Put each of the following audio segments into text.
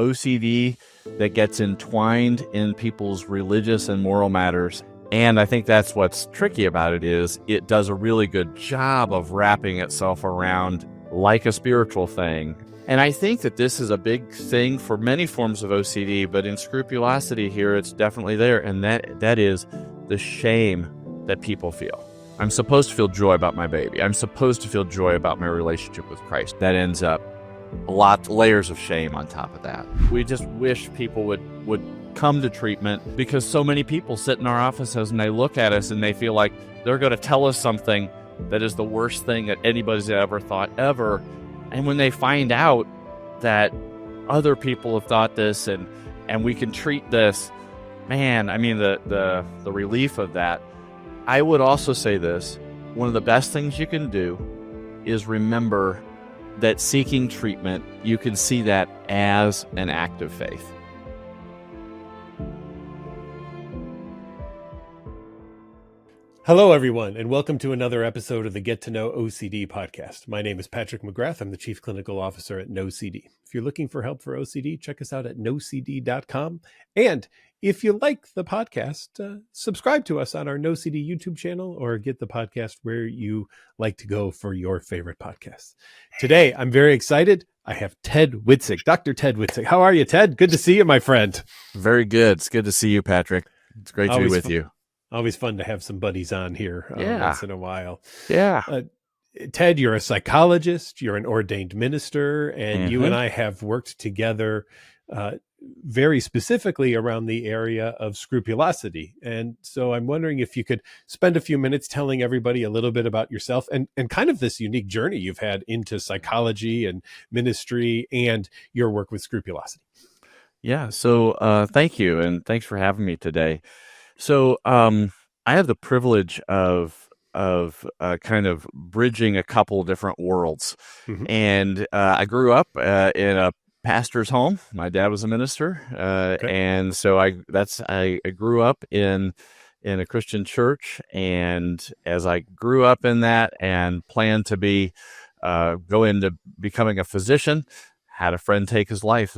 OCD that gets entwined in people's religious and moral matters. And I think that's what's tricky about it is it does a really good job of wrapping itself around like a spiritual thing. And I think that this is a big thing for many forms of OCD, but in scrupulosity here, it's definitely there. And that is the shame that people feel. I'm supposed to feel joy about my baby. I'm supposed to feel joy about my relationship with Christ. That ends up layers of shame on top of that. We just wish people would come to treatment because so many people sit in our offices and they look at us and they feel like they're going to tell us something that is the worst thing that anybody's ever thought ever. And when they find out that other people have thought this and we can treat this, man, I mean, the relief of that. I would also say this, one of the best things you can do is remember that seeking treatment, you can see that as an act of faith. Hello, everyone, and welcome to another episode of the Get to Know OCD podcast. My name is Patrick McGrath. I'm the Chief Clinical Officer at NOCD. If you're looking for help for OCD, check us out at nocd.com. And if you like the podcast, subscribe to us on our NOCD YouTube channel or get the podcast where you like to go for your favorite podcasts. Today, I'm very excited. I have Ted Witzig, Dr. Ted Witzig. How are you, Ted? Good to see you, my friend. Very good. It's good to see you, Patrick. It's great to be with you. Always fun to have some buddies on here once in a while. Yeah. Ted, you're a psychologist, you're an ordained minister, and you and I have worked together very specifically around the area of scrupulosity. And so I'm wondering if you could spend a few minutes telling everybody a little bit about yourself and kind of this unique journey you've had into psychology and ministry and your work with scrupulosity. Yeah. So thank you. And thanks for having me today. So I have the privilege of kind of bridging a couple different worlds. Mm-hmm. And I grew up in a pastor's home. My dad was a minister. And so I grew up in a Christian church. And as I grew up in that and planned to go into becoming a physician, had a friend take his life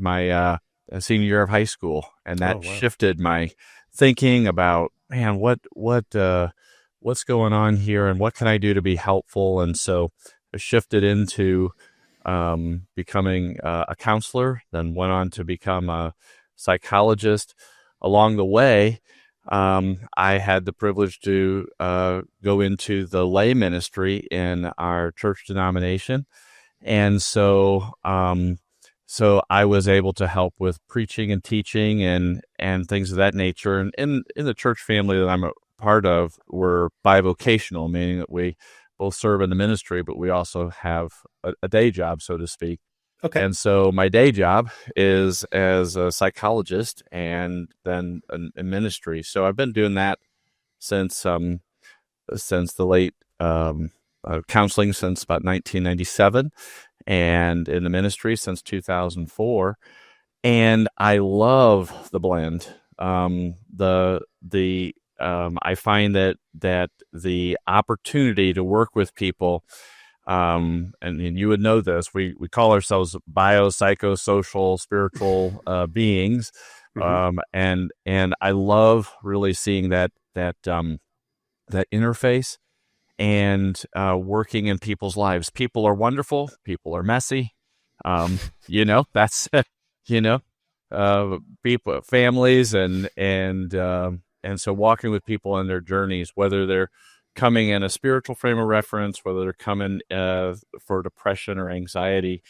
my senior year of high school. And that shifted my thinking about, man, what's going on here and what can I do to be helpful? And so I shifted into becoming a counselor, then went on to become a psychologist. Along the way, I had the privilege to go into the lay ministry in our church denomination. And so I was able to help with preaching and teaching and things of that nature. And in the church family that I'm a part of, we're bivocational, meaning that we both serve in the ministry, but we also have a day job, so to speak. Okay. And so my day job is as a psychologist and then in ministry. So I've been doing that since the late counseling since about 1997. And in the ministry since 2004, and I love the blend. I find that the opportunity to work with people, and you would know this, we call ourselves biopsychosocial spiritual beings, and I love really seeing that interface. And working in people's lives. People are wonderful. People are messy. That's people, families, and so walking with people in their journeys, whether they're coming in a spiritual frame of reference, whether they're coming for depression or anxiety.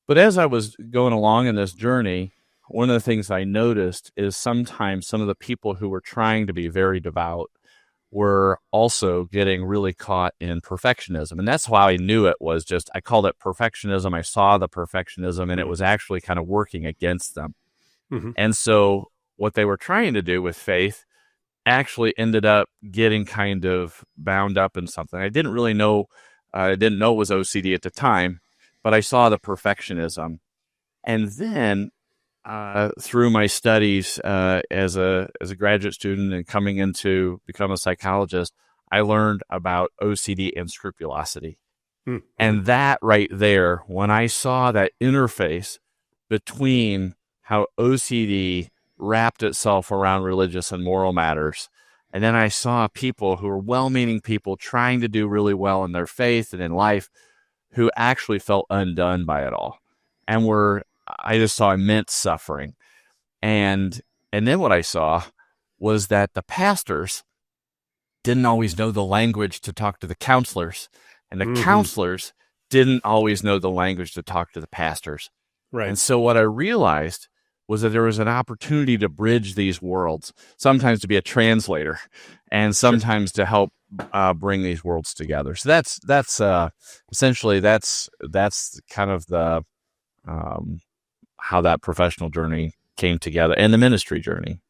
But as I was going along in this journey, one of the things I noticed is sometimes some of the people who were trying to be very devout were also getting really caught in perfectionism. And that's why I knew it was I called it perfectionism. I saw the perfectionism and it was actually kind of working against them. Mm-hmm. And so what they were trying to do with faith actually ended up getting kind of bound up in something. I didn't know it was OCD at the time, but I saw the perfectionism. And then through my studies as a graduate student and coming into become a psychologist, I learned about OCD and scrupulosity. Mm-hmm. And that right there, when I saw that interface, between how OCD wrapped itself around religious and moral matters. And then I saw people who were well-meaning people trying to do really well in their faith and in life who actually felt undone by it all. And I just saw immense suffering. And then what I saw was that the pastors didn't always know the language to talk to the counselors, and the counselors didn't always know the language to talk to the pastors. Right. And so what I realized was that there was an opportunity to bridge these worlds, sometimes to be a translator, and sometimes to help bring these worlds together. So that's essentially that's kind of the how that professional journey came together and the ministry journey.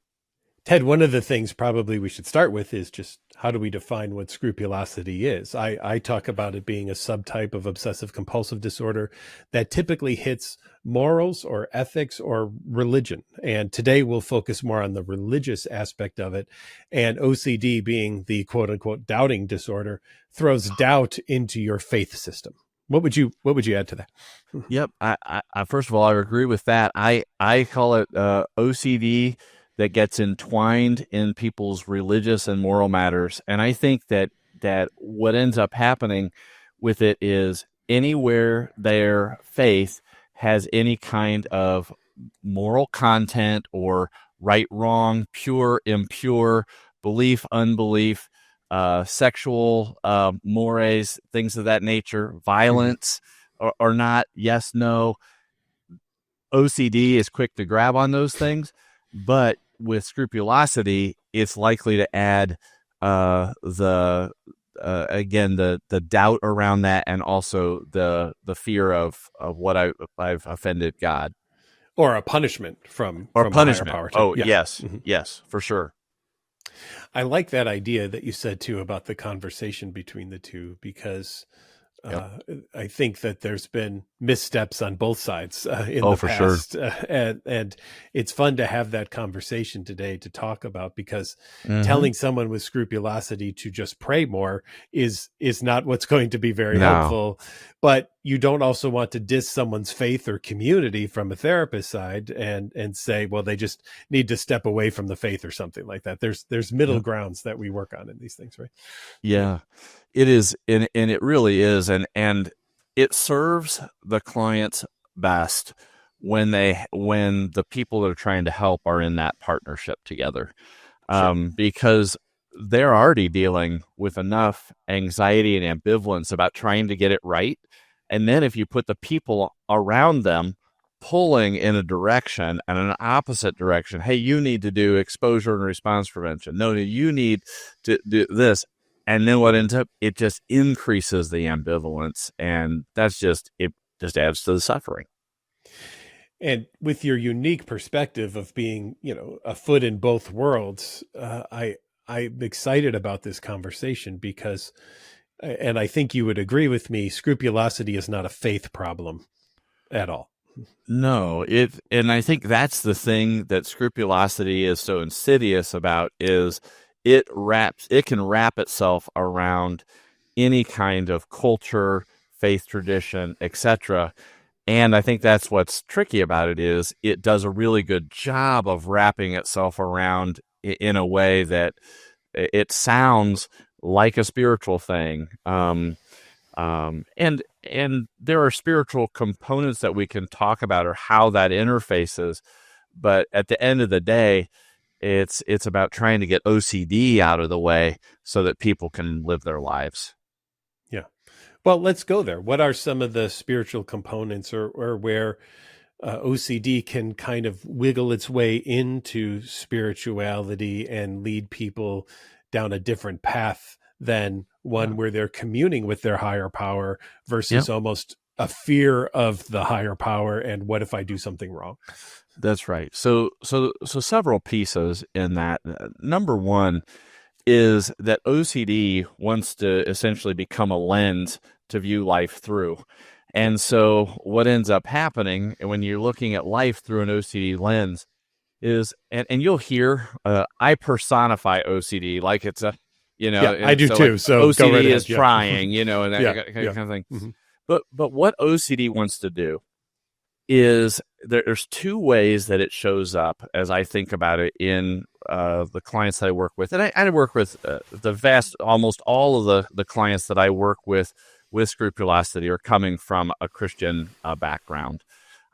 Ted, one of the things probably we should start with is just how do we define what scrupulosity is? I talk about it being a subtype of obsessive compulsive disorder that typically hits morals or ethics or religion. And today we'll focus more on the religious aspect of it. And OCD, being the quote unquote doubting disorder, throws doubt into your faith system. What would you add to that? Yep. I first of all, I agree with that. I call it OCD that gets entwined in people's religious and moral matters. And I think that what ends up happening with it is anywhere their faith has any kind of moral content or right, wrong, pure, impure, belief, unbelief, sexual mores, things of that nature, violence or not, yes, no. OCD is quick to grab on those things, but with scrupulosity, it's likely to add the doubt around that, and also the fear of what I've offended God, or a punishment from a higher power. Oh, yeah. Yes, yes, for sure. I like that idea that you said too about the conversation between the two, because I think that there's been missteps on both sides in the for past. Sure. And it's fun to have that conversation today to talk about, because telling someone with scrupulosity to just pray more is not what's going to be very helpful. But you don't also want to diss someone's faith or community from a therapist side and say, well, they just need to step away from the faith or something like that. There's middle grounds that we work on in these things, right? Yeah. It is, and it really is, and it serves the clients best when the people that are trying to help are in that partnership together, because they're already dealing with enough anxiety and ambivalence about trying to get it right, and then if you put the people around them pulling in a direction and an opposite direction, hey, you need to do exposure and response prevention. No, you need to do this. And then what ends up, it just increases the ambivalence, and it just adds to the suffering. And with your unique perspective of being, a foot in both worlds, I'm excited about this conversation because, and I think you would agree with me, scrupulosity is not a faith problem at all. No, and I think that's the thing that scrupulosity is so insidious about is it can wrap itself around any kind of culture, faith tradition, etc. And I think that's what's tricky about it is it does a really good job of wrapping itself around in a way that it sounds like a spiritual thing. And there are spiritual components that we can talk about or how that interfaces. But at the end of the day, it's about trying to get OCD out of the way so that people can live their lives. Yeah. Well, let's go there. What are some of the spiritual components or where OCD can kind of wiggle its way into spirituality and lead people down a different path than one where they're communing with their higher power versus almost a fear of the higher power and what if I do something wrong? That's right. So several pieces in that. Number one is that OCD wants to essentially become a lens to view life through. And so what ends up happening when you're looking at life through an OCD lens is, and you'll hear, I personify OCD like it's a, I do too. Like so OCD right is trying, and that kind of thing. Mm-hmm. But what OCD wants to do is there's two ways that it shows up as I think about it in the clients that I work with. And I work with almost all of the clients that I work with Scrupulosity are coming from a Christian background.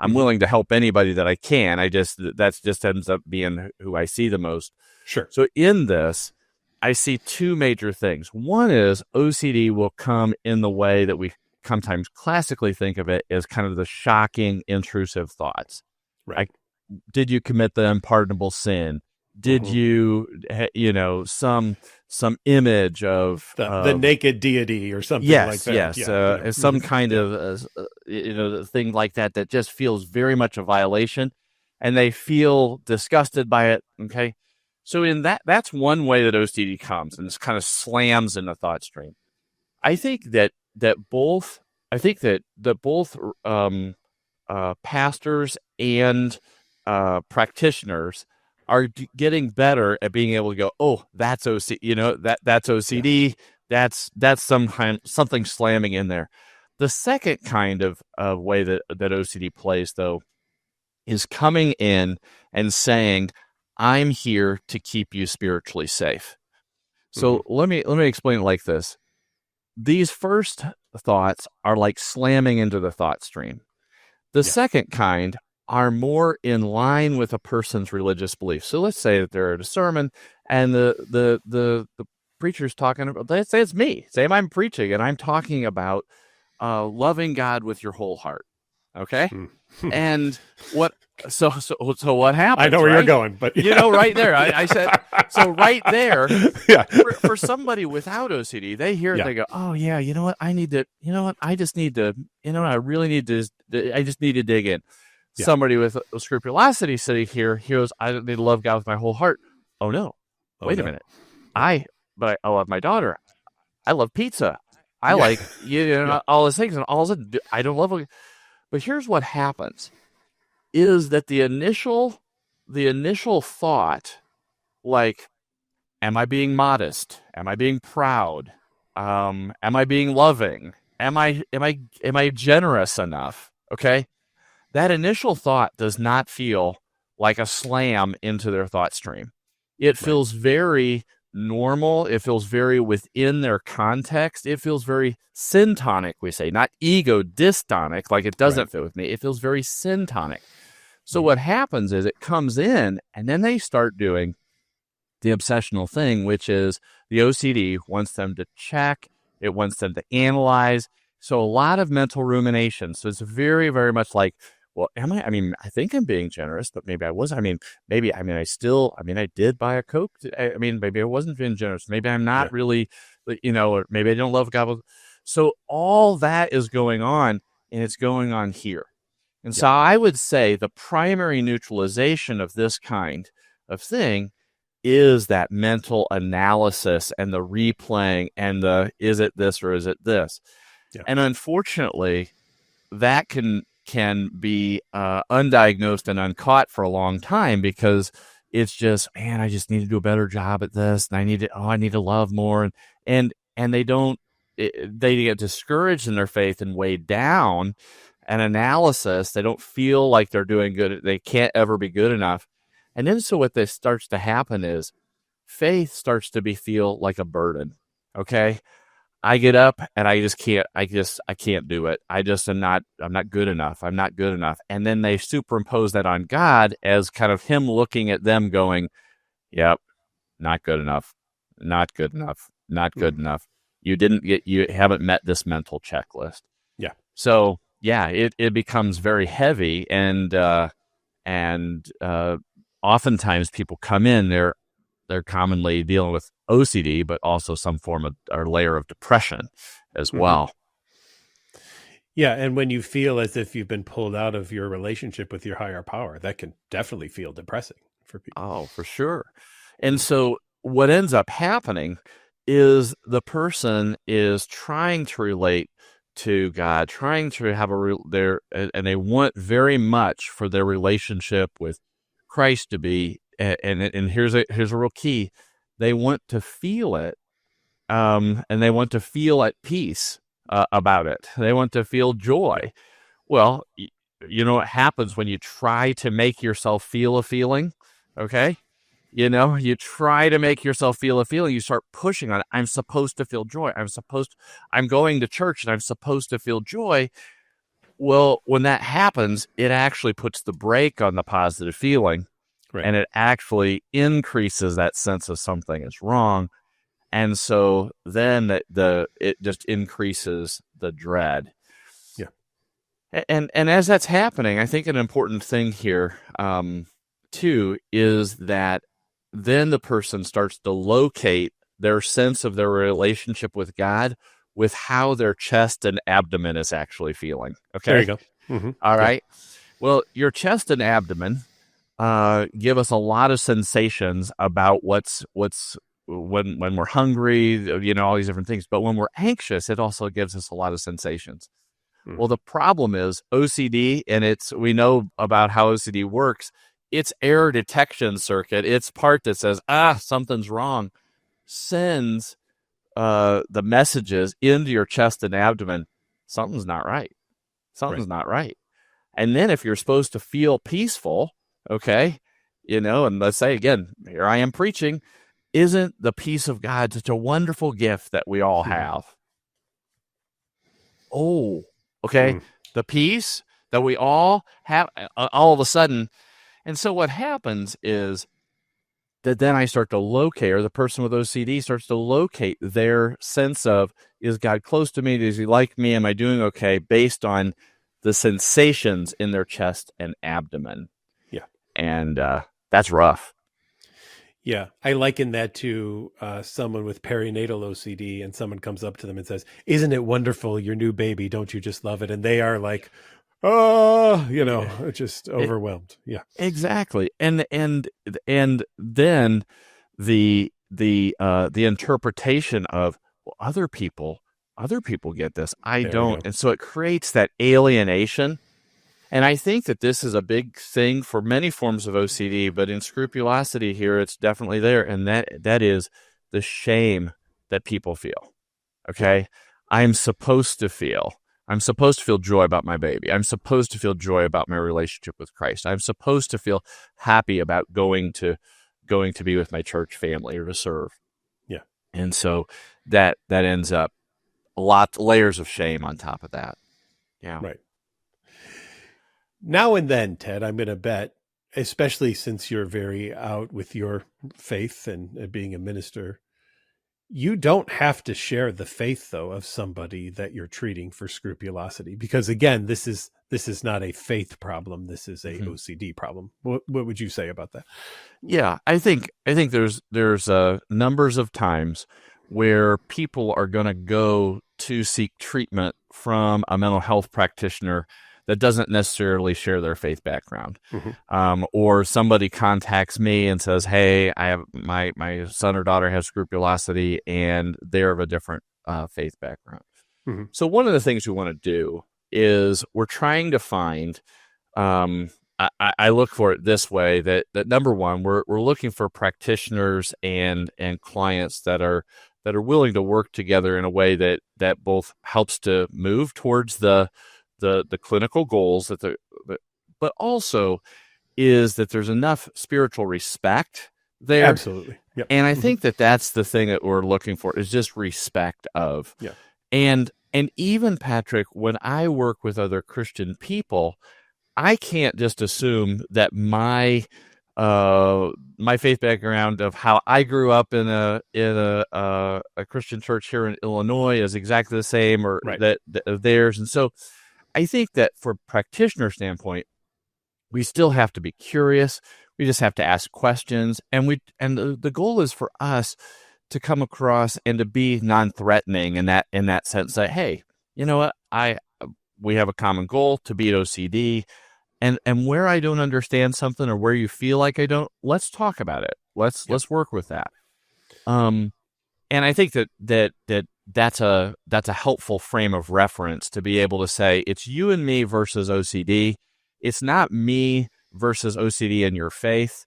I'm willing to help anybody that I can. That just ends up being who I see the most. Sure. So in this, I see two major things. One is OCD will come in the way that we sometimes classically think of it as kind of the shocking, intrusive thoughts. Right. Did you commit the unpardonable sin? Did you, some image of the naked deity or something like that? Yes, some kind of thing like that just feels very much a violation, and they feel disgusted by it. Okay, so in that's one way that OCD comes and it kind of slams in the thought stream. I think that both pastors and practitioners are getting better at being able to go, oh, that's OCD, that's OCD, that's something slamming in there. The second kind of way that OCD plays, though, is coming in and saying, I'm here to keep you spiritually safe. So let me explain it like this. These first thoughts are like slamming into the thought stream. The second kind are more in line with a person's religious beliefs. So let's say that they're at a sermon and the preacher's talking about, let's say it's me. Say I'm preaching and I'm talking about loving God with your whole heart. Okay? And what so what happens? I know where you're going, but right there. I said so right there. For somebody without OCD, they hear it, they go, oh yeah, you know what? I need to, I just need to, I really need to, I just need to dig in. Yeah. Somebody with scrupulosity sitting here hears, I need to love God with my whole heart. Oh no, wait a minute. I love my daughter. I love pizza. I like all those things, and all of a sudden I don't love. But here's what happens: is that the initial thought, like, am I being modest? Am I being proud? Am I being loving? Am I generous enough? Okay. That initial thought does not feel like a slam into their thought stream. It feels very normal. It feels very within their context. It feels very syntonic, we say, not ego dystonic, like it doesn't fit with me. It feels very syntonic. So what happens is it comes in, and then they start doing the obsessional thing, which is the OCD wants them to check. It wants them to analyze. So a lot of mental rumination. So it's very, very much like, well, am I? I mean, I think I'm being generous, but maybe I wasn't. I I did buy a Coke. Maybe I wasn't being generous. Maybe I'm not really, or maybe I don't love God. So all that is going on, and it's going on here. And so I would say the primary neutralization of this kind of thing is that mental analysis and the replaying and the, is it this or is it this? Yeah. And unfortunately, that can be undiagnosed and uncaught for a long time, because it's just, man, I just need to do a better job at this, and I need to love more, and they get discouraged in their faith and weighed down. An analysis, they don't feel like they're doing good. They can't ever be good enough. And then so what this starts to happen is faith starts to feel like a burden. Okay. I get up and I can't do it. I'm not good enough. I'm not good enough. And then they superimpose that on God as kind of him looking at them going, yep, not good enough, not good enough, not good enough. You haven't met this mental checklist. Yeah. So yeah, it becomes very heavy, and oftentimes people come in, they're commonly dealing with OCD, but also some form of or layer of depression as well. Yeah, and when you feel as if you've been pulled out of your relationship with your higher power, that can definitely feel depressing for people. Oh, for sure. And so what ends up happening is the person is trying to relate to God, trying to have and they want very much for their relationship with Christ to be, and here's a real key. They want to feel it, and they want to feel at peace about it. They want to feel joy. Well, you know what happens when you try to make yourself feel a feeling, okay? You try to make yourself feel a feeling. You start pushing on it. I'm supposed to feel joy. I'm going to church and I'm supposed to feel joy. Well, when that happens, it actually puts the brake on the positive feeling, Right. and it actually increases that sense of something is wrong. And so then it just increases the dread. Yeah. And as that's happening, I think an important thing here, too, is that then the person starts to locate their sense of their relationship with God with how their chest and abdomen is actually feeling. There you Okay. go. Mm-hmm. All Yeah. right. Well, your chest and abdomen give us a lot of sensations about what's when we're hungry, all these different things. But when we're anxious, it also gives us a lot of sensations. Mm. Well, the problem is OCD, and we know about how OCD works. Its error detection circuit, its part that says, something's wrong, sends the messages into your chest and abdomen. Something's not right. Right. Something's not right. And then if you're supposed to feel peaceful, okay, and let's say again, here I am preaching, isn't the peace of God such a wonderful gift that we all Mm-hmm. have? Oh, okay. Mm. The peace that we all have all of a sudden. And so what happens is that then I start to locate, or the person with OCD starts to locate their sense of, is God close to me? Does he like me? Am I doing okay? Based on the sensations in their chest and abdomen. Yeah. And that's rough. Yeah, I liken that to someone with perinatal OCD, and someone comes up to them and says, "Isn't it wonderful, your new baby? Don't you just love it?" And they are like, "Oh, just overwhelmed." Yeah, Exactly. And then the interpretation of, well, other people get this, I there we don't. go. And so it creates that alienation. And I think that this is a big thing for many forms of OCD, but in scrupulosity here, it's definitely there. And that is the shame that people feel. Yeah, Okay. I'm supposed to feel. I'm supposed to feel joy about my baby. I'm supposed to feel joy about my relationship with Christ. I'm supposed to feel happy about going to be with my church family or to serve. yeah, And so that ends up layers of shame on top of that. Yeah. right. Now and then, Ted, I'm going to bet, especially since you're very out with your faith and being a minister, you don't have to share the faith, though, of somebody that you're treating for scrupulosity, because again, this is not a faith problem. This is a OCD problem. What would you say about that? Yeah, I think there's numbers of times where people are going to go to seek treatment from a mental health practitioner that doesn't necessarily share their faith background. Mm-hmm. Or somebody contacts me and says, "Hey, I have my son or daughter has scrupulosity, and they're of a different faith background." Mm-hmm. So one of the things we want to do is we're trying to find. I look for it this way: that number one, we're looking for practitioners and clients that are willing to work together in a way that both helps to move towards the clinical goals but also is that there's enough spiritual respect there. Absolutely. Yep. And I Mm-hmm. think that's the thing that we're looking for, is just respect of. Yeah. And even, Patrick, when I work with other Christian people, I can't just assume that my faith background of how I grew up in a Christian church here in Illinois is exactly the same, or Right. that of theirs. And so I think that for a practitioner standpoint, we still have to be curious. We just have to ask questions, and the goal is for us to come across and to be non-threatening in that sense. That, hey, you know what, we have a common goal to beat OCD, and where I don't understand something, or where you feel like I don't, let's talk about it. Let's work with that. And I think that's a helpful frame of reference to be able to say, it's you and me versus OCD. It's not me versus OCD in your faith.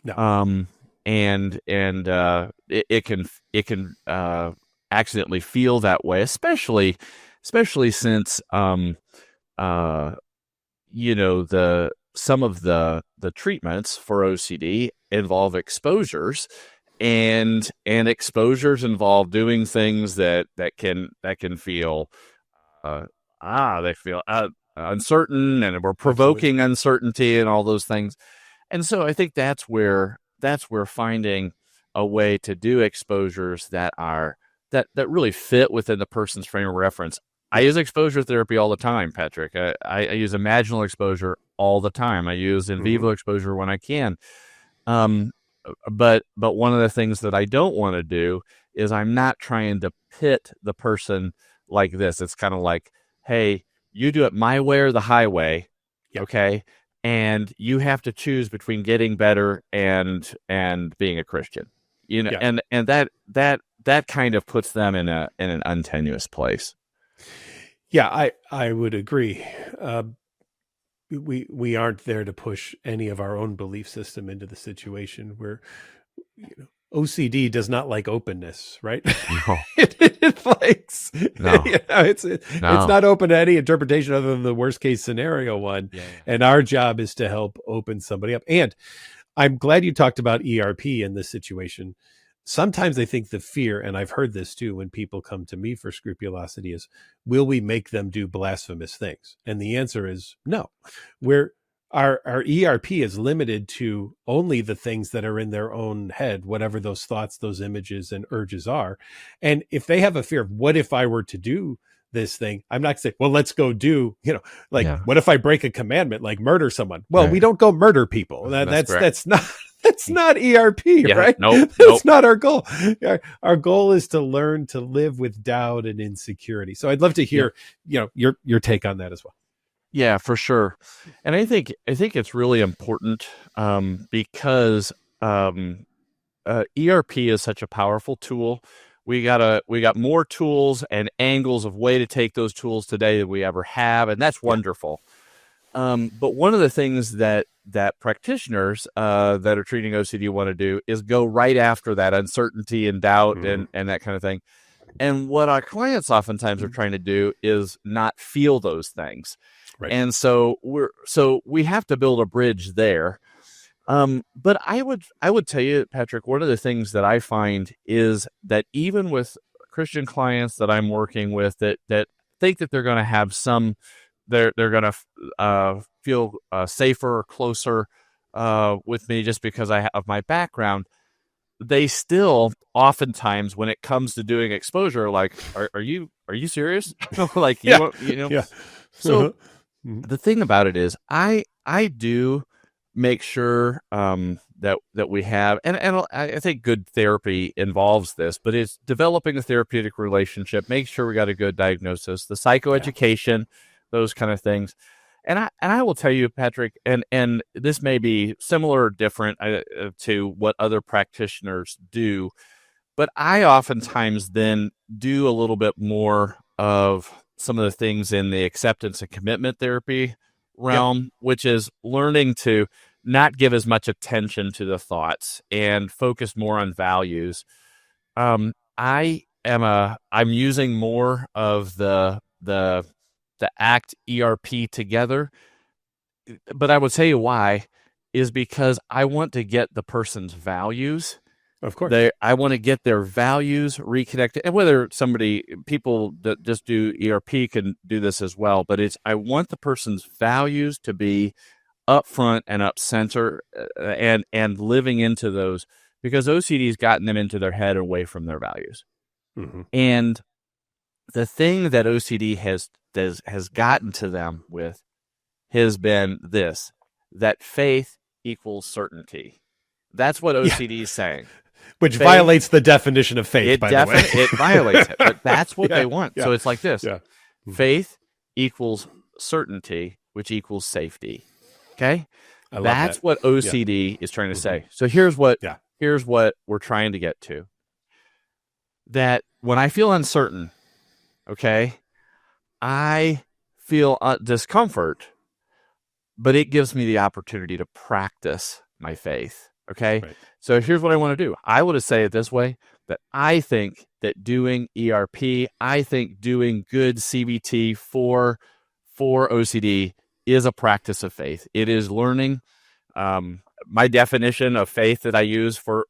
No. It can accidentally feel that way, especially since some of the treatments for OCD involve exposures, and exposures involve doing things that can feel uh, they feel uncertain, and we're Absolutely. provoking uncertainty and all those things. And so I think that's where finding a way to do exposures that really fit within the person's frame of reference. I Yeah. use exposure therapy all the time, Patrick. I use imaginal exposure all the time. I use in Hmm. vivo exposure when I can. Um, but one of the things that I don't want to do is I'm not trying to pit the person like this. It's kind of like, hey, you do it my way or the highway, Yeah. okay? And you have to choose between getting better and being a Christian. Yeah. And that kind of puts them in an untenuous place. Yeah. I would agree. We aren't there to push any of our own belief system into the situation. Where OCD does not like openness, right? No, It likes, no, it's no. not open to any interpretation other than the worst case scenario one. Yeah, And our job is to help open somebody up. And I'm glad you talked about ERP in this situation. Sometimes I think the fear, and I've heard this too when people come to me for scrupulosity, is will we make them do blasphemous things? And the answer is no. We're our ERP is limited to only the things that are in their own head, whatever those thoughts, those images and urges are. And if they have a fear of what if I were to do this thing, I'm not saying, well, let's go do, like, yeah. what if I break a commandment, like murder someone? Well, we Right. don't go murder people. That's correct. That's not that's not ERP, Yeah. right? Nope. Nope. That's not our goal. Our goal is to learn to live with doubt and insecurity. So I'd love to Yeah. hear, your take on that as well. Yeah, for sure. And I think it's really important because ERP is such a powerful tool. We got more tools and angles of way to take those tools today than we ever have, and that's Yeah. wonderful. But one of the things that practitioners that are treating OCD want to do is go right after that uncertainty and doubt Mhm. and that kind of thing. And what our clients oftentimes are trying to do is not feel those things. Right. And so we have to build a bridge there. But I would tell you, Patrick, one of the things that I find is that even with Christian clients that I'm working with that think that they're going to have they're going to feel safer or closer with me just because of my background, they still oftentimes, when it comes to doing exposure, like, are you serious? Like, Yeah. Yeah. So Mhm. the thing about it is, I do make sure that we have, and I think good therapy involves this, but it's developing a therapeutic relationship, make sure we got a good diagnosis, the Yeah. psychoeducation, those kind of things. And I will tell you, Patrick, and this may be similar or different to what other practitioners do, but I oftentimes then do a little bit more of some of the things in the acceptance and commitment therapy Yep. realm, which is learning to not give as much attention to the thoughts and focus more on values. I'm using more of the ACT ERP together, but I will tell you why is because I want to get the person's values. Of course. I want to get their values reconnected, and whether people that just do ERP can do this as well. But I want the person's values to be up front and up center, and living into those, because OCD's gotten them into their head away from their values. Hmm. And the thing that OCD has gotten to them with has been this: that faith equals certainty. That's what Yeah. OCD is saying. Which Faith, violates the definition of faith, by the way. it violates it, but that's what Yeah. they want. Yeah. So it's like this: Yeah. Mhm. faith equals certainty, which equals safety. Okay, I love that's that. what Yeah. OCD is trying to Hmm. say. So here's what Yeah. we're trying to get to: that when I feel uncertain, okay, I feel discomfort, but it gives me the opportunity to practice my faith. Okay. Right. So here's what I want to do. I would say it this way: that I think that doing ERP, I think doing good CBT for OCD is a practice of faith. It is learning. My definition of faith that I use for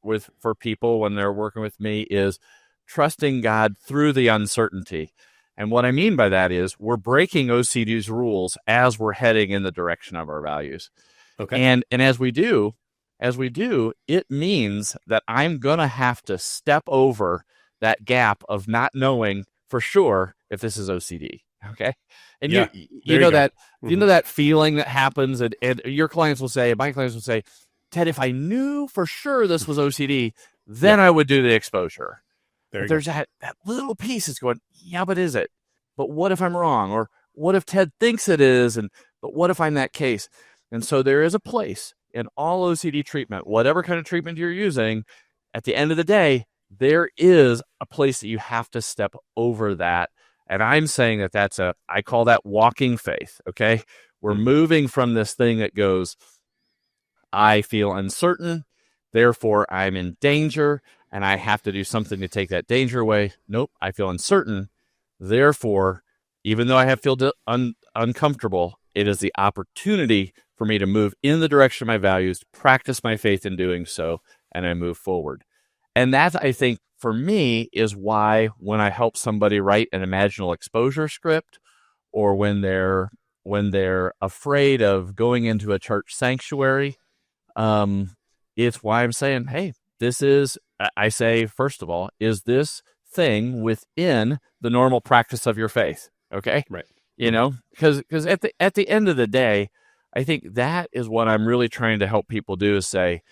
people when they're working with me is trusting God through the uncertainty. And what I mean by that is we're breaking OCD's rules as we're heading in the direction of our values. Okay. And as we do, it means that I'm going to have to step over that gap of not knowing for sure if this is OCD. Okay. And Yeah. you There know you go. that, you know that feeling that happens, and your clients will say, my clients will say, Ted, if I knew for sure this was OCD, then Yep. I would do the exposure. There But you go. there's that little piece that's going, yeah, but is it? But what if I'm wrong? Or what if Ted thinks it is? But what if I'm that case? And so there is a place in all OCD treatment, whatever kind of treatment you're using, at the end of the day, there is a place that you have to step over that. And I'm saying that I call that walking faith. Okay. We're moving from this thing that goes, I feel uncertain, therefore I'm in danger, and I have to do something to take that danger away. Nope, I feel uncertain, therefore, even though I feel uncomfortable, it is the opportunity for me to move in the direction of my values, practice my faith in doing so, and I move forward. And that, I think, for me, is why when I help somebody write an imaginal exposure script, or when they're afraid of going into a church sanctuary, it's why I'm saying, hey, I say, first of all, is this thing within the normal practice of your faith? Okay. Right. You know, because at the end of the day, I think that is what I'm really trying to help people do, is say,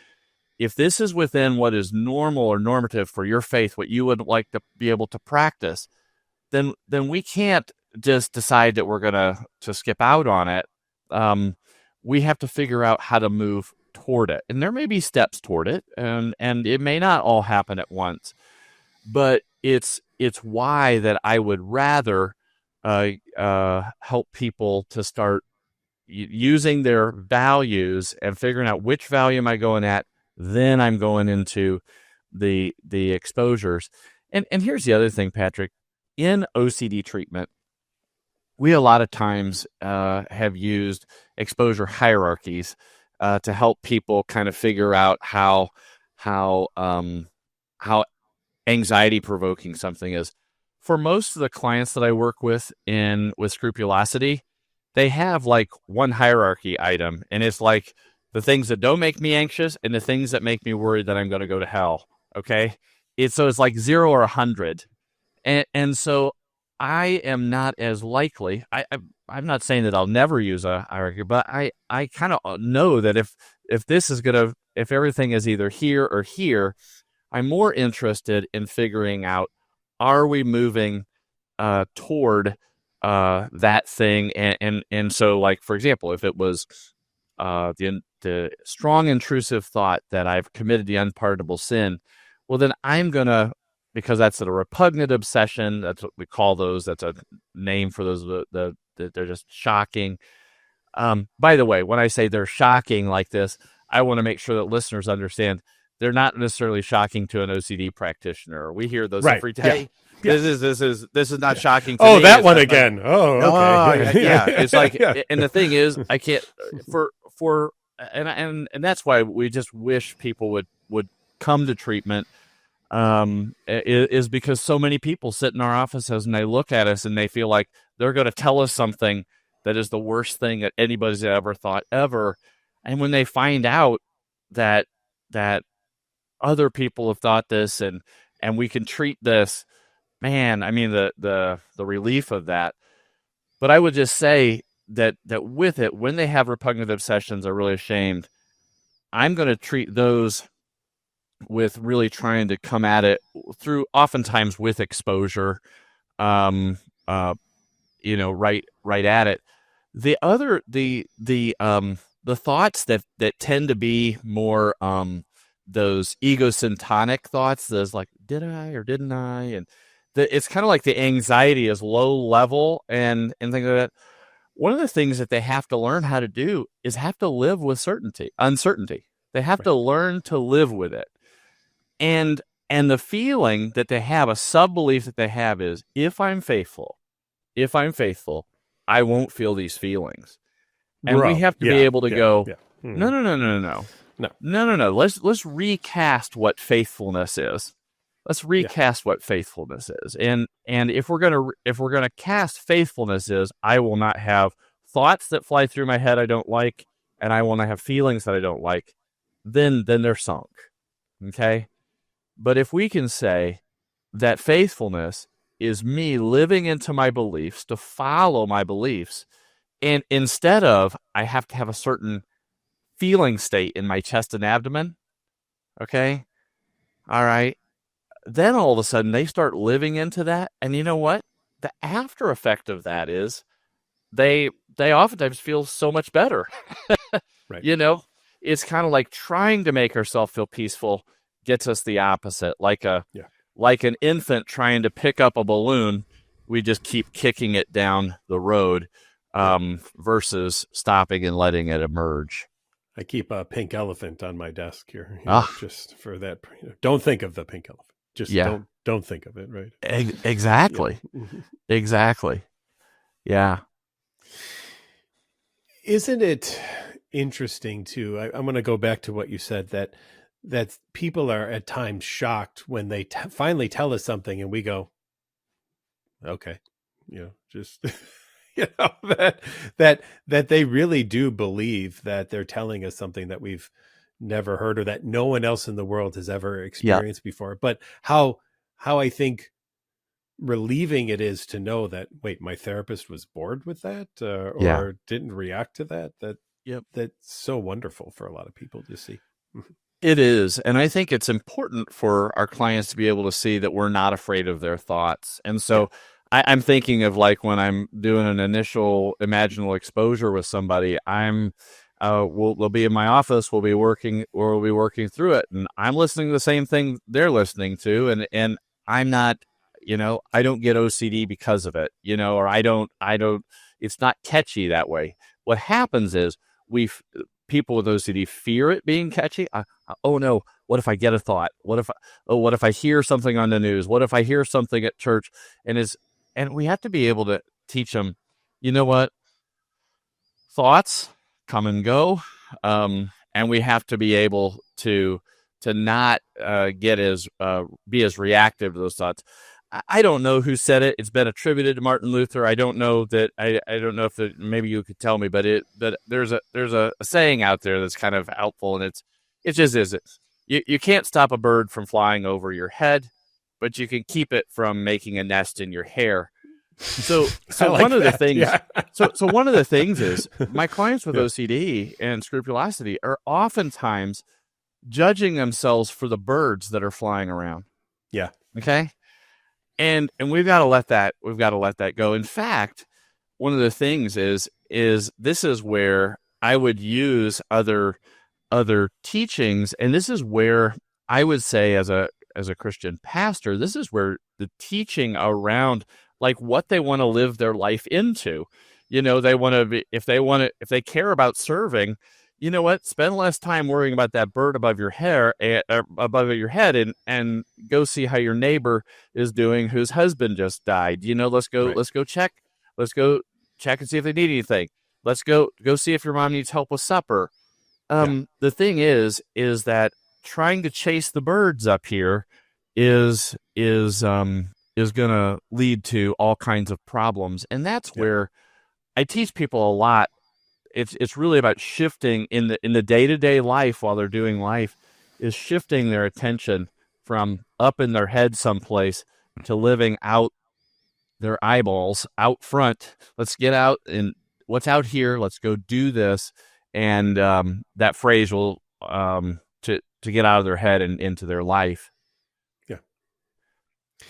if this is within what is normal or normative for your faith, what you would like to be able to practice, then we can't just decide that we're going to skip out on it. We have to figure out how to move toward it. And there may be steps toward it, and it may not all happen at once. But it's why that I would rather help people to start using their values and figuring out which value am I going at. Then I'm going into the exposures. And here's the other thing, Patrick. In OCD treatment, we a lot of times have used exposure hierarchies to help people kind of figure out how anxiety provoking something is. For most of the clients that I work with with Scrupulosity, they have like one hierarchy item, and it's like the things that don't make me anxious and the things that make me worried that I'm going to go to hell. Okay, it's like 0 or 100, and so I am not as likely. I'm not saying that I'll never use a hierarchy, but I kind of know that if everything is either here or here, I'm more interested in figuring out, are we moving toward that thing? And so, like, for example, if it was the strong intrusive thought that I've committed the unpardonable sin, well, then I'm going to, because that's a repugnant obsession, that's what we call those, that's a name for those, they're just shocking. By the way, when I say they're shocking like this, I want to make sure that listeners understand they're not necessarily shocking to an OCD practitioner. We hear those every day. Yeah. This is not shocking to me. me. That one again. Okay. Yeah. It's like, and the thing is, I can't and that's why we just wish people would come to treatment. Is because so many people sit in our offices and they look at us and they feel like they're going to tell us something that is the worst thing that anybody's ever thought ever. And when they find out that other people have thought this and we can treat this, man, I mean, the relief of that. But I would just say that with it, when they have repugnant obsessions, are really ashamed, I'm going to treat those with really trying to come at it through, oftentimes with exposure, right at it. The thoughts that tend to be more those egocentric thoughts, those like, did I or didn't I? And it's kind of like the anxiety is low level and things like that. One of the things that they have to learn how to do is have to live with uncertainty. They have to learn to live with it. And the feeling that they have, a sub-belief that they have, is if I'm faithful, I won't feel these feelings. And we Bro, have to be yeah, able to yeah, go, yeah. no, Mm. no, no, no, no, No, no, no, no. Let's recast what faithfulness is. Let's yeah, recast what faithfulness is. And if we're gonna cast faithfulness is, I will not have thoughts that fly through my head I don't like, and I will not have feelings that I don't like. Then they're sunk. Okay? But if we can say that faithfulness is me living into my beliefs to follow my beliefs, and instead of I have to have a certain feeling state in my chest and abdomen, okay? All right. Then all of a sudden they start living into that. And you know what? The after effect of that is they oftentimes feel so much better. right. You know, it's kind of like trying to make ourselves feel peaceful gets us the opposite. Yeah. Like an infant trying to pick up a balloon, we just keep kicking it down the road, Right. versus stopping and letting it emerge. I keep a pink elephant on my desk here, Ah, just for that. Don't think of the pink elephant. Just yeah, don't think of it, right? Yeah. exactly, Mhm. exactly. Yeah, Isn't it interesting too? I'm going to go back to what you said, that people are at times shocked when they finally tell us something and we go, okay, just that they really do believe that they're telling us something that we've never heard or that no one else in the world has ever yeah, experienced before. But how I think relieving it is to know that, wait, my therapist was bored with that, yeah. or didn't react to that. Yep. That's so wonderful for a lot of people to see. Mhm. It is. And I think it's important for our clients to be able to see that we're not afraid of their thoughts. And Yeah, so I'm thinking of like when I'm doing an initial imaginal exposure with somebody, they'll be in my office, we'll be working through it. And I'm listening to the same thing they're listening to. And I'm not, I don't get OCD because of it, or it's not catchy that way. What happens is we people with OCD fear it being catchy. Oh no, what if I get a thought? What if I hear something on the news? What if I hear something at church? And we have to be able to teach them, you know what? Thoughts come and go. And we have to be able to not be as reactive to those thoughts. I don't know who said it. It's been attributed to Martin Luther. I don't know that. I don't know if maybe you could tell me, but there's a saying out there that's kind of helpful, and it just is it. You can't stop a bird from flying over your head, but you can keep it from making a nest in your hair. So I so like one of the that. things Yeah, so one of the things is my clients with yeah, OCD and scrupulosity are oftentimes judging themselves for the birds that are flying around. yeah, Okay? And we've got to let that go. In fact, one of the things is this is where I would use other teachings, and this is where I would say as a Christian pastor, this is where the teaching around like what they want to live their life into. They want to be, if they care about serving, you know what? Spend less time worrying about that bird above your above your head, and go see how your neighbor is doing whose husband just died. right. Let's go check and see if they need anything. Let's go see if your mom needs help with supper. Yeah, The thing is that trying to chase the birds up here is going to lead to all kinds of problems, and that's yeah, where I teach people a lot. It's really about shifting in the day-to-day life while they're doing life, is shifting their attention from up in their head someplace to living out their eyeballs out front. Let's get out and what's out here. Let's go do this, and that phrase will to get out of their head and into their life. yeah.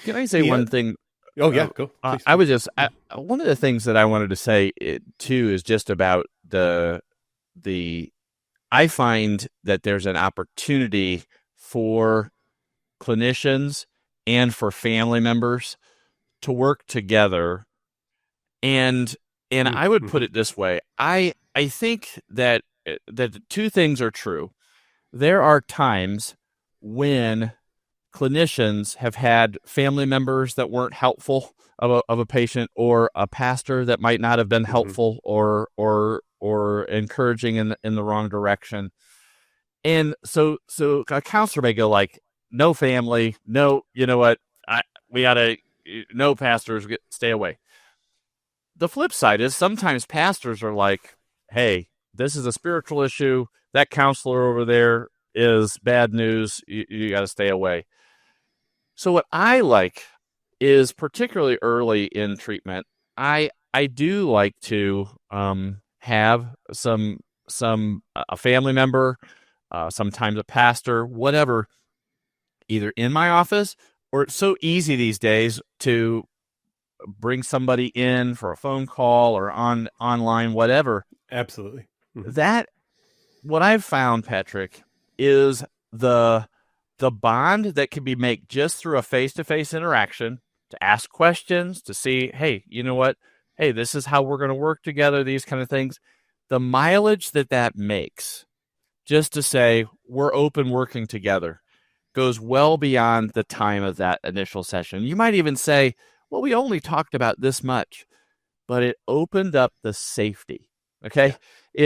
Can I say The one thing? Oh yeah, go please, I please. was just one of the things that I wanted to say too is just about the I find that there's an opportunity for clinicians and for family members to work together, and I would put Mm-hmm. it this way. I think that two things are true. There are times when clinicians have had family members that weren't helpful of a patient, or a pastor that might not have been Mm-hmm. helpful, or or encouraging in the wrong direction. And so a counselor may go like, no family, no, you know what, we gotta, no pastors, stay away. The flip side is sometimes pastors are like, hey, this is a spiritual issue. That counselor over there is bad news. You got to stay away. So what I like is, particularly early in treatment, I do like to have some a family member, sometimes a pastor, whatever, either in my office, or it's so easy these days to bring somebody in for a phone call or online, whatever. Absolutely. Mm-hmm. That, what I've found, Patrick, is the bond that can be made just through a face-to-face interaction, to ask questions, to see, hey, you know what? Hey, this is how we're going to work together, these kind of things. The mileage that makes, just to say, we're open working together, goes well beyond the time of that initial session. You might even say, well, we only talked about this much, but it opened up the safety. Okay. Yeah.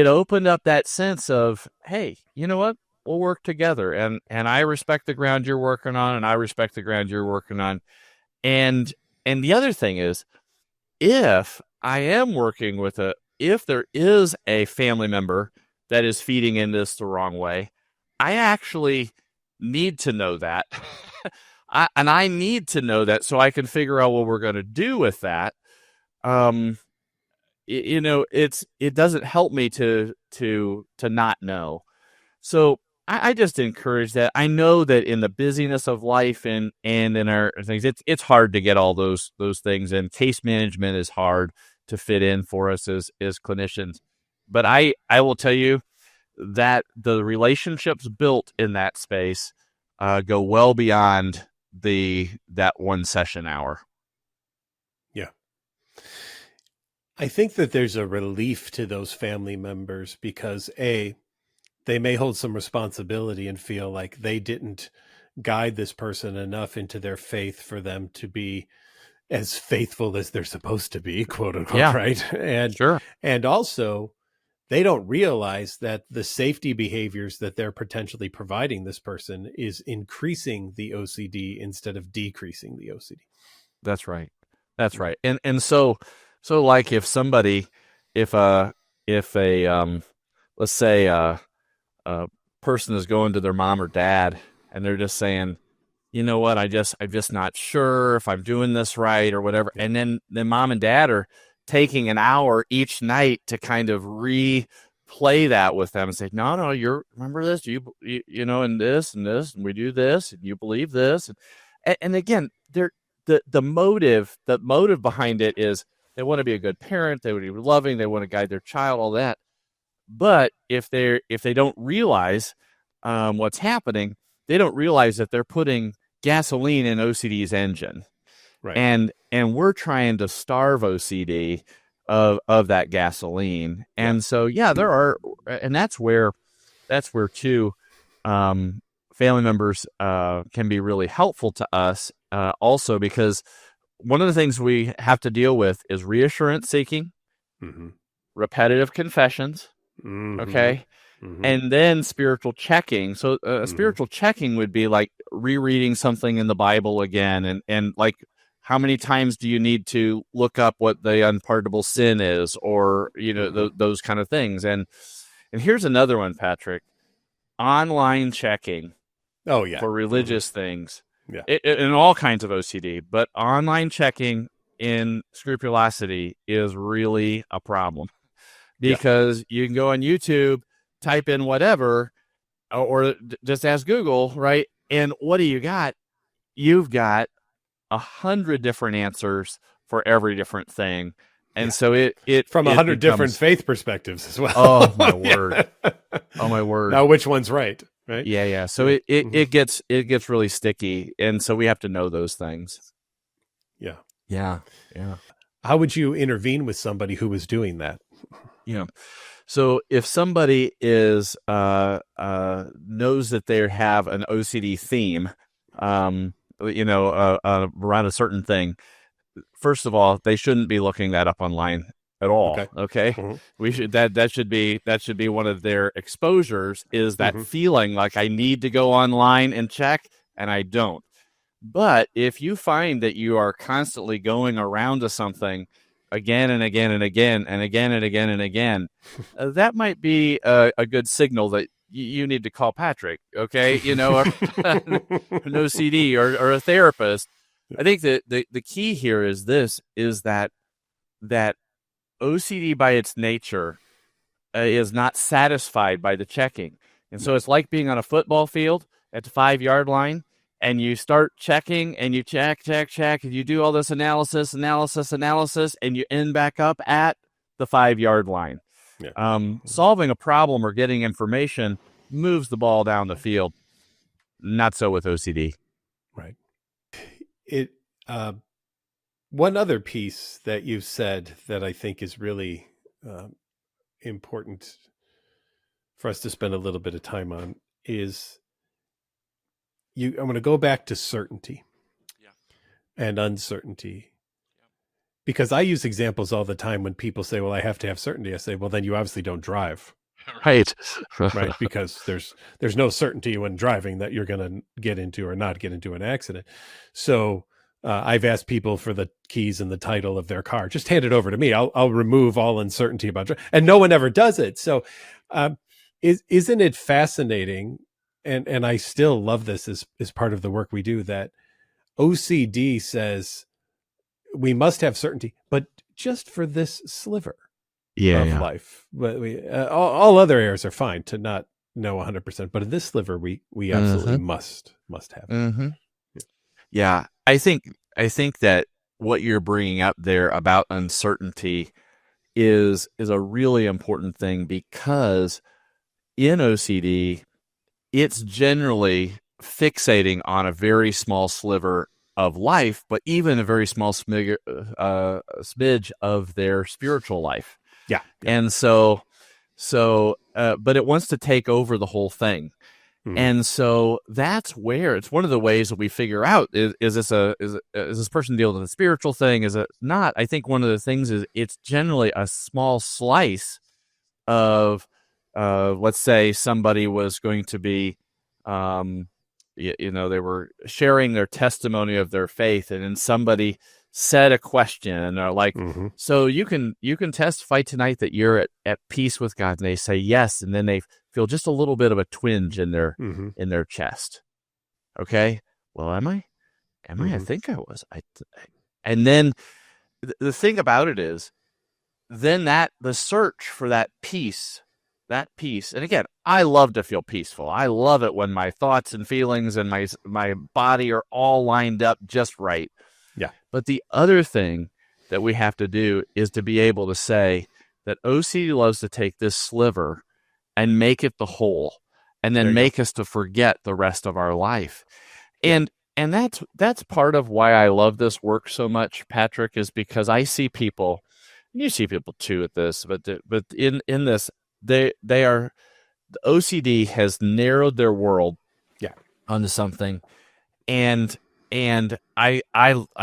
It opened up that sense of, hey, you know what? We'll work together, and I respect the ground you're working on, and I respect the ground you're working on. And the other thing is, if I am working with if there is a family member that is feeding in this the wrong way, I actually need to know that. I need to know that so I can figure out what we're going to do with that. It doesn't help me to not know. So I just encourage that. I know that in the busyness of life and in our things, it's hard to get all those things, and case management is hard to fit in for us as clinicians. But I will tell you that the relationships built in that space go well beyond that one session hour. Yeah. I think that there's a relief to those family members because they may hold some responsibility and feel like they didn't guide this person enough into their faith for them to be as faithful as they're supposed to be, quote unquote, yeah. Right? And sure. And also, they don't realize that the safety behaviors that they're potentially providing this person is increasing the OCD instead of decreasing the OCD. That's right. That's right. And so like if a let's say a person is going to their mom or dad and they're just saying, you know what, I'm just not sure if I'm doing this right or whatever. Yeah. And then mom and dad are taking an hour each night to kind of replay that with them and say, no, you're, remember this, you know, and this, and we do this, and you believe this. And again, the motive behind it is they want to be a good parent, they want to be loving, they want to guide their child, all that. But if they don't realize what's happening, they don't realize that they're putting gasoline in OCD's engine. Right. And we're trying to starve OCD of that gasoline. And so, yeah, there are, and that's where too, family members can be really helpful to us also, because one of the things we have to deal with is reassurance seeking, mm-hmm. repetitive confessions, mm-hmm. okay, mm-hmm. and then spiritual checking. So mm-hmm. spiritual checking would be like rereading something in the Bible again, and like, how many times do you need to look up what the unpardonable sin is, or, you know, mm-hmm. those kind of things. And here's another one, Patrick: online checking. Oh yeah, for religious mm-hmm. things. Yeah, in all kinds of OCD, but online checking in Scrupulosity is really a problem, because you can go on YouTube, type in whatever, or just ask Google, right? And what do you got? You've got 100 different answers for every different thing. And so it from 100 different faith perspectives as well. Oh my word. Oh my word. Now which one's right? Right. Yeah. So it gets really sticky. And so we have to know those things. Yeah. How would you intervene with somebody who was doing that? Yeah. So if somebody is knows that they have an OCD theme, around a certain thing, first of all, they shouldn't be looking that up online. at all. Okay. Okay. Mm-hmm. We should that should be one of their exposures, is that Mm-hmm. feeling like I need to go online and check and I don't. But if you find that you are constantly going around to something again and again and again and again and again and again, that might be a good signal that you need to call Patrick, okay? Or an OCD or a therapist. I think that the key here is that OCD by its nature is not satisfied by the checking. And so it's like being on a football field at the 5-yard line, and you start checking and you check, and you do all this analysis, and you end back up at the 5-yard line. Yeah. Solving a problem or getting information moves the ball down the field. Not so with OCD. Right. One other piece that you said that I think is really important for us to spend a little bit of time on is I'm going to go back to certainty and uncertainty, because I use examples all the time when people say, well, I have to have certainty. I say, well, then you obviously don't drive. Right. Right. Because there's no certainty when driving that you're going to get into or not get into an accident. So I've asked people for the keys and the title of their car. Just hand it over to me. I'll remove all uncertainty about driving. And no one ever does it. So isn't it fascinating? And I still love this as part of the work we do, that OCD says we must have certainty, but just for this sliver of life. But all other areas are fine to not know 100%, but in this sliver, we absolutely must have it. Mm-hmm. Yeah, I think that what you're bringing up there about uncertainty is a really important thing, because in OCD, it's generally fixating on a very small sliver of life, but even a very small smidge of their spiritual life. Yeah. And but it wants to take over the whole thing. Mm-hmm. And so that's where it's one of the ways that we figure out, is this person dealing with a spiritual thing? Is it not? I think one of the things is it's generally a small slice of, let's say somebody was going to be, they were sharing their testimony of their faith, and then somebody said a question, and they're like, so you can testify tonight that you're at peace with God, and they say yes, and then they feel just a little bit of a twinge in their chest. Okay, well, am I? I think I was. And then the thing about it is, then the search for that peace, and again, I love to feel peaceful. I love it when my thoughts and feelings and my body are all lined up just right. Yeah. But the other thing that we have to do is to be able to say that OCD loves to take this sliver and make it the whole, and then make us to forget the rest of our life. And that's part of why I love this work so much, Patrick, is because I see people, and you see people too at this, but in this, the OCD has narrowed their world onto something, and I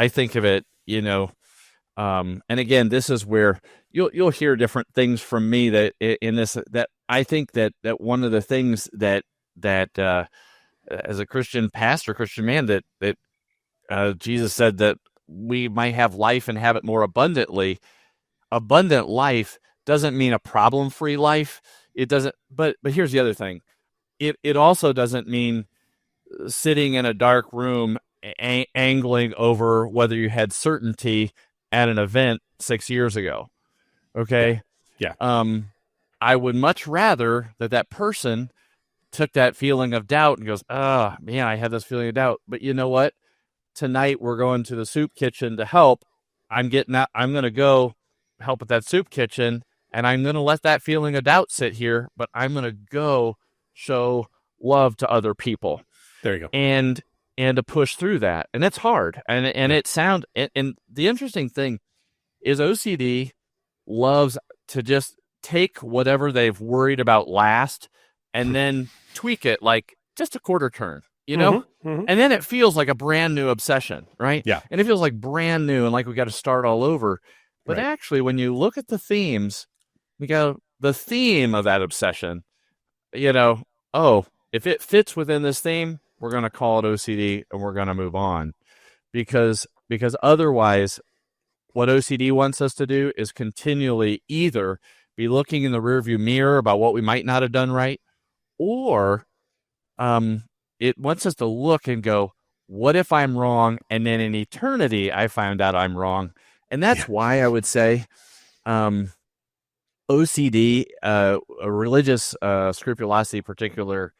think of it, and again, this is where you'll hear different things from me that in this, that I think that one of the things that as a Christian pastor, Christian man, that Jesus said that we might have life and have it more abundantly. Abundant life doesn't mean a problem-free life. It doesn't. But here's the other thing. It also doesn't mean sitting in a dark room angling over whether you had certainty at an event 6 years ago. Okay. Yeah. I would much rather that person took that feeling of doubt and goes, oh man, I had this feeling of doubt, but you know what? Tonight we're going to the soup kitchen to help. I'm going to go help with that soup kitchen, and I'm going to let that feeling of doubt sit here, but I'm going to go show love to other people. There you go. And to push through that. And it's hard. And and the interesting thing is OCD loves to just take whatever they've worried about last and then tweak it like just a quarter turn, and then it feels like a brand new obsession, right? Yeah. And it feels like brand new and like we got to start all over. But Right. actually, when you look at the themes, you go, the theme of that obsession, you know, oh, if it fits within this theme, we're going to call it OCD and we're going to move on. Because otherwise, what OCD wants us to do is continually either be looking in the rearview mirror about what we might not have done right, or um, it wants us to look and go, what if I'm wrong? And then in eternity, I found out I'm wrong. And Yeah. that's why I would say OCD, religious scrupulosity in particular,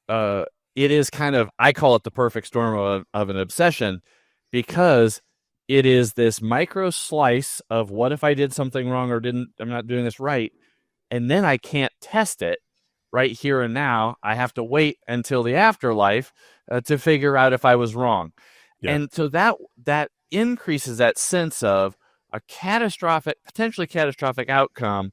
uh, it is kind of, I call it the perfect storm of an obsession, because it is this micro slice of what if I did something wrong or I'm not doing this right. And then I can't test it right here and now. I have to wait until the afterlife to figure out if I was wrong. Yeah. And so that increases that sense of a potentially catastrophic outcome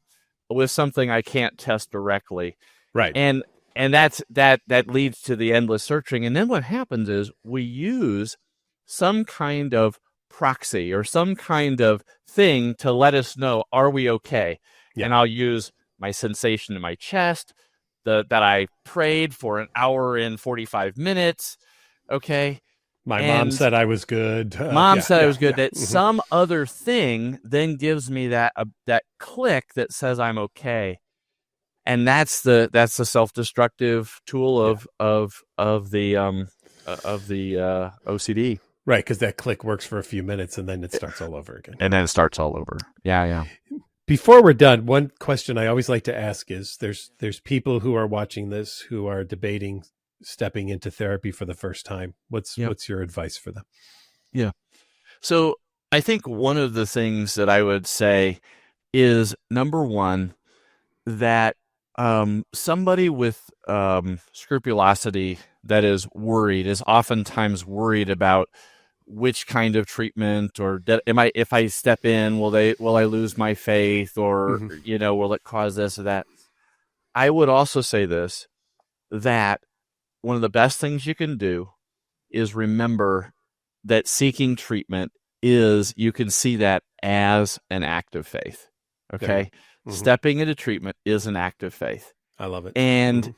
with something I can't test directly. Right. And that leads to the endless searching. And then what happens is we use some kind of proxy or some kind of thing to let us know, are we okay? Yeah. And I'll use my sensation in my chest, that I prayed for an hour and 45 minutes. Okay. My mom And said I was good. mom said I was good. Yeah. That some other thing then gives me that click that says I'm okay. And that's the self-destructive tool of the OCD. Right, because that click works for a few minutes and then it starts all over again. And then it starts all over. Yeah. Before we're done, one question I always like to ask is there's people who are watching this who are debating stepping into therapy for the first time. What's your advice for them? Yeah. So I think one of the things that I would say is, number one, that somebody with scrupulosity that is oftentimes worried about which kind of treatment, or if I step in, will I lose my faith, or will it cause this or that? I would also say this, that one of the best things you can do is remember that seeking treatment you can see that as an act of faith. Okay. Stepping into treatment is an act of faith. I love it. And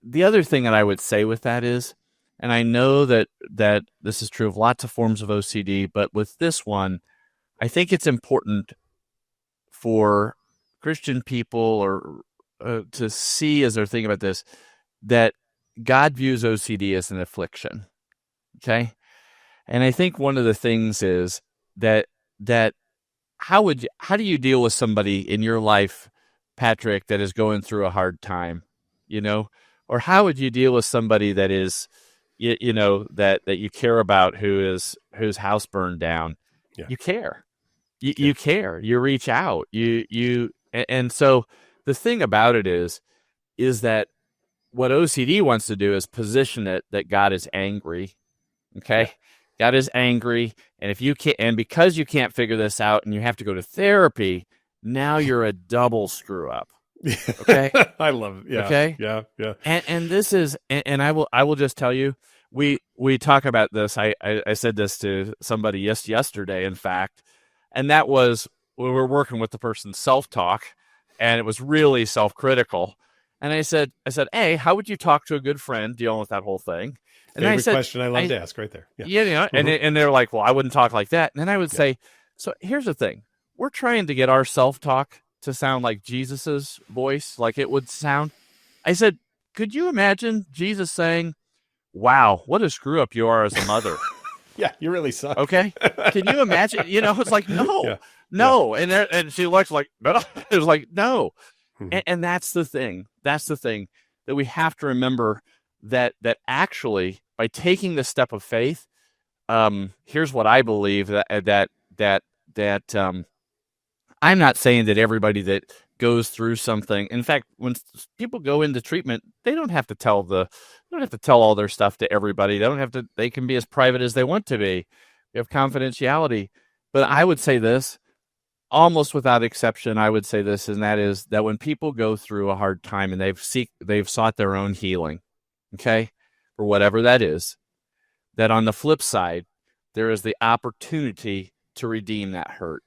the other thing that I would say with that is, and I know that this is true of lots of forms of OCD, but with this one, I think it's important for Christian people or to see, as they're thinking about this, that God views OCD as an affliction. Okay. And I think one of the things is that how do you deal with somebody in your life, Patrick, that is going through a hard time, or how would you deal with somebody that is, that you care about, whose house burned down? Yeah. You care, you care, you reach out, and so the thing about it is that what OCD wants to do is position it that God is angry. Okay. Yeah. God is angry. And if you can't, and because you can't figure this out and you have to go to therapy, now you're a double screw up. Okay. I love it. Yeah. Okay. Yeah. Yeah. And this is, and I will just tell you, we talk about this. I said this to somebody yesterday, in fact, and that was, we were working with the person's self-talk, and it was really self-critical. And I said, hey, how would you talk to a good friend dealing with that whole thing? And Favorite question I love to ask right there. Yeah. And they're like, well, I wouldn't talk like that. And then I would say, so here's the thing. We're trying to get our self-talk to sound like Jesus's voice, like it would sound. I said, could you imagine Jesus saying, wow, what a screw up you are as a mother? Yeah, you really suck. Okay. Can you imagine? It's like, no. And she looks like, no. It was like, no. And that's the thing. That's the thing that we have to remember, that actually, by taking the step of faith, here's what I believe, that I'm not saying that everybody that goes through something. In fact, when people go into treatment, they don't have to tell all their stuff to everybody. They can be as private as they want to be. You have confidentiality. But I would say this, almost without exception, I would say this, and that is that when people go through a hard time and they've sought their own healing, okay, for whatever that is, that on the flip side, there is the opportunity to redeem that hurt.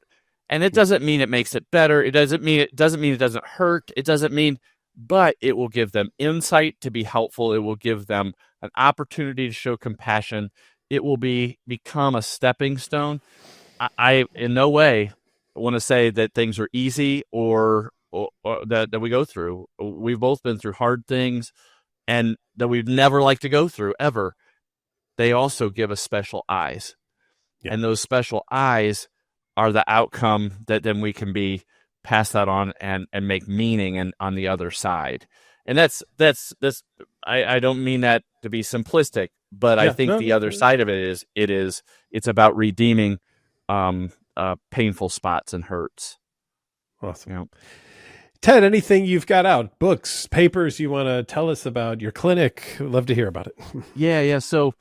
And it doesn't mean it makes it better. It doesn't mean it doesn't hurt. It doesn't mean, but it will give them insight to be helpful. It will give them an opportunity to show compassion. It will become a stepping stone. I in no way want to say that things are easy or that we go through. We've both been through hard things and that we'd never like to go through ever. They also give us special eyes. Yeah. And those special eyes are the outcome that then we can pass that on and make meaning and on the other side. And that's I don't mean that to be simplistic, but I Yeah. think No, the no, other no. side of it's about redeeming painful spots and hurts. Awesome. You know? Ted, anything you've got out, books, papers you want to tell us about your clinic? I'd love to hear about it. Yeah. So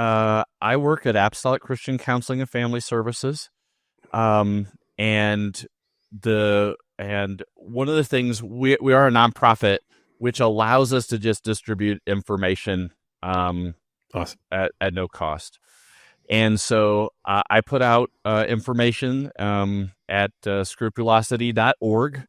I work at Apostolic Christian Counseling and Family Services. And one of the things we are a nonprofit, which allows us to just distribute information, Awesome. at no cost. And so I put out information at scrupulosity.org.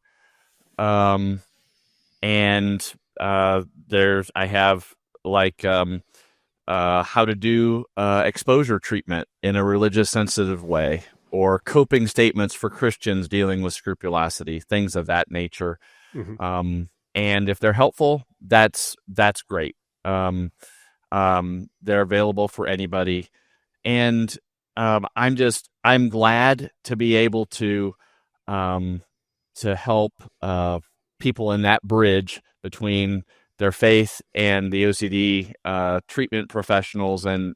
And I have like how to do exposure treatment in a religious sensitive way, or coping statements for Christians dealing with scrupulosity, things of that nature. Mm-hmm. And if they're helpful, that's great. They're available for anybody. And I'm glad to be able to help people in that bridge between their faith and the OCD treatment professionals, and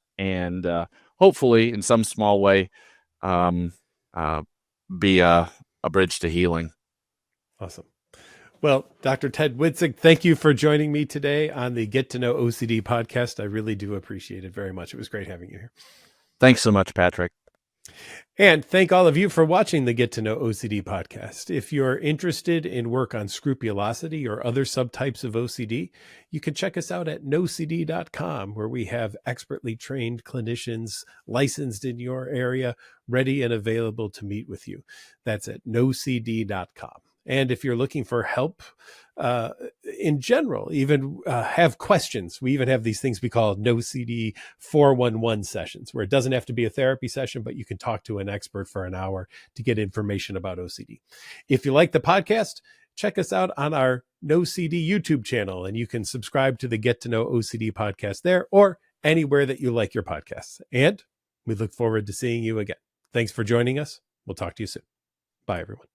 hopefully in some small way be a bridge to healing. Awesome. Well, Dr. Ted Witzig, thank you for joining me today on the Get to Know OCD podcast. I really do appreciate it very much. It was great having you here. Thanks so much, Patrick. And thank all of you for watching the Get to Know OCD podcast. If you're interested in work on scrupulosity or other subtypes of OCD, you can check us out at NOCD.com, where we have expertly trained clinicians licensed in your area, ready and available to meet with you. That's at NOCD.com. And if you're looking for help in general, even have questions, we even have these things we call NOCD 411 sessions, where it doesn't have to be a therapy session, but you can talk to an expert for an hour to get information about OCD. If you like the podcast, check us out on our NOCD YouTube channel, and you can subscribe to the Get to Know OCD podcast there or anywhere that you like your podcasts. And we look forward to seeing you again. Thanks for joining us. We'll talk to you soon. Bye, everyone.